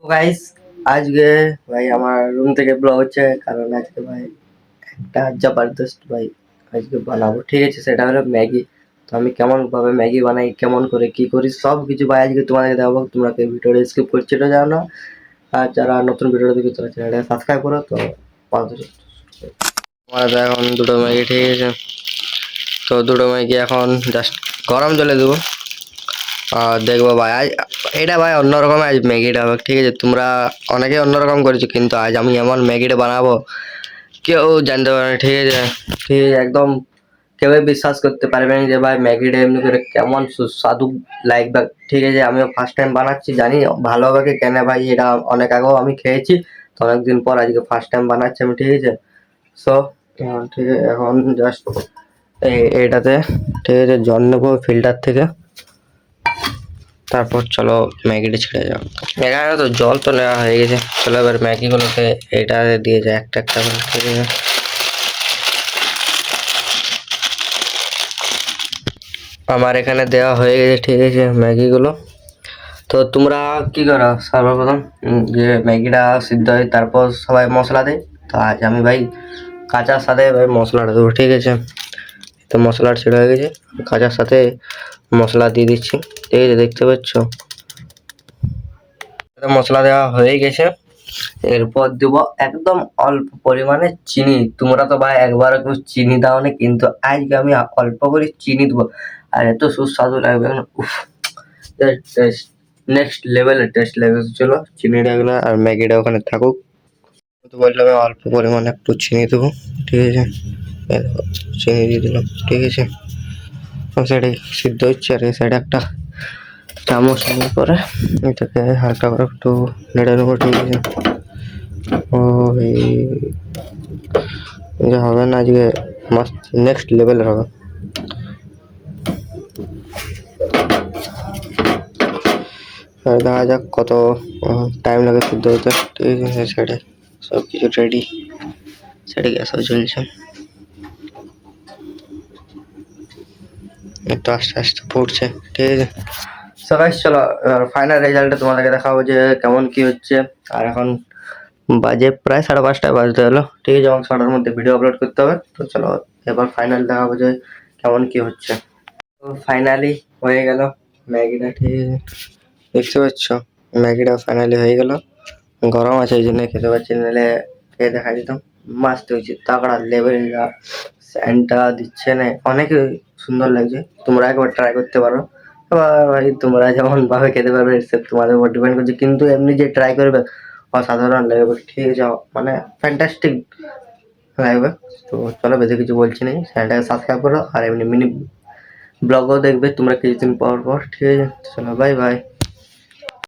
তো গাইস আজকে ভাই আমার রুম থেকে ব্লগ হচ্ছে, কারণ আজকে ভাই একটা জবরদস্ত ভাই আজকে বানাবো। ঠিক আছে, সেটা হলো ম্যাগি। তো আমি কেমন ভাবে ম্যাগি বানাই, কেমন করে কি করি, সব কিছু ভাই আজকে তোমাদের দেখাবো। তোমরা কেউ ভিডিওটা স্কিপ করছিল যাও না, আর যারা নতুন ভিডিওটা দেখো তারা চ্যানেলটা সাবস্ক্রাইব করো। তো তোমার এখন দুটো ম্যাগি, ঠিক আছে। তো দুটো ম্যাগি এখন জাস্ট গরম জলে দেবো, আর দেখবো ভাই আজ এটা ভাই অন্যরকম আজ ম্যাগিটা হবে। ঠিক আছে, তোমরা অনেকে অন্যরকম করেছো, কিন্তু আজ আমি এমন ম্যাগিটা বানাবো কেউ জানতে পারে না। ঠিক আছে, ঠিক আছে, একদম কেউই বিশ্বাস করতে পারবে না যে ভাই ম্যাগিটা এমনি করে কেমন সুস্বাদু লাগবে। ঠিক আছে, আমিও ফার্স্ট টাইম বানাচ্ছি, জানি ভালো হবে কেন ভাই, এটা অনেক আগেও আমি খেয়েছি। তো অনেকদিন পর আজকে ফার্স্ট টাইম বানাচ্ছি আমি। ঠিক আছে, সো ঠিক আছে, এখন জাস্ট এইটাতে ঠিক আছে জল নেবো ফিল্টার থেকে, তারপর চলো ম্যাগিটা ছেড়ে যাও। এখানে তো জল তো নেওয়া হয়ে গেছে, চলো এবার ম্যাগিগুলোকে এটা দিয়ে যায় একটা একটা করে। ঠিক আছে, আমার এখানে দেওয়া হয়ে গেছে। ঠিক আছে ম্যাগিগুলো। তো তোমরা কি করো সর্বপ্রথম, যে ম্যাগিটা সিদ্ধ হয় তারপর সবাই মশলা দেয়। তো আজ আমি ভাই কাঁচার সাথে ভাই মশলাটা দেবো। ঠিক আছে, তো মশলাটা ছেড়ে হয়ে গেছে, কাঁচার সাথে মশলা দিয়ে দিচ্ছি। ঠিক আছে, দেখতে পাচ্ছ মশলা দেওয়া হয়ে গেছে। এরপর দেব একদম অল্প পরিমাণে চিনি। তোমরা তো ভাই একবার কেউ চিনি দাও না, কিন্তু আজকে আমি অল্প করে চিনি দেবো, আর এত সুস্বাদু লাগবে না, উফ, নেক্সট লেভেলের টেস্ট লাগবে। চলো চিনিটা এগুলো আর ম্যাগিটা ওখানে থাকুক। তো বললাম আমি অল্প পরিমাণে একটু চিনি দেবো। ঠিক আছে, এই দেখো, চিনি দিয়ে দিলাম। ঠিক আছে, ও সাইডে সিদ্ধ হচ্ছে, আর এই সাইডে একটা চামচ নিয়ে পরে এটাকে হালকা করে একটু নেড়ে নেবো। ঠিক আছে, ও এটা হবে না আজকে, মাস্ট নেক্সট লেভেলের হবে। দেখা যাক কত টাইম লাগে সিদ্ধ হতে। ঠিক আছে, সাইডে সব কিছু রেডি, সাইডে গ্যাসও চলছে, একটু আস্তে আস্তে ফুটছে। ঠিক আছে, সবাই চলো ফাইনাল রেজাল্টটা তোমাদেরকে দেখাবো যে কেমন কি হচ্ছে। আর এখন বাজে প্রায় 5:30 বাজতে হলো। ঠিক আছে, এবং 6টার মধ্যে ভিডিও আপলোড করতে হবে। তো চলো এবার ফাইনাল দেখাবো যে কেমন কি হচ্ছে। তো ফাইনালি হয়ে গেল ম্যাগিটা। ঠিক আছে, দেখতে পাচ্ছ ম্যাগিটা ফাইনালি হয়ে গেল। গরম আছে এই জন্য খেতে পাচ্ছি, নাহলে খেয়ে দেখা দিতাম। মাস্ত হয়েছে, তাগড়া লেভেল, স্যান্ডটা দিচ্ছে না, অনেক সুন্দর লাগছে। তোমরা একবার ট্রাই করতে পারো। ভাই তোমরা যেমন ভাবে খেতে পারবে সে তোমাদের উপর ডিপেন্ড করছে, কিন্তু এমনি যে ট্রাই করবে অসাধারণ লাগবে। ঠিক আছে, মানে ফ্যান্টাস্টিক লাগবে। তো চলো বেশি কিছু বলছি না, চ্যানেলটাকে সাবস্ক্রাইব করো, আর এমনি মিনি ব্লগও দেখবে তোমরা কিছুদিন পর পর। ঠিক আছে, চলো বাই বাই।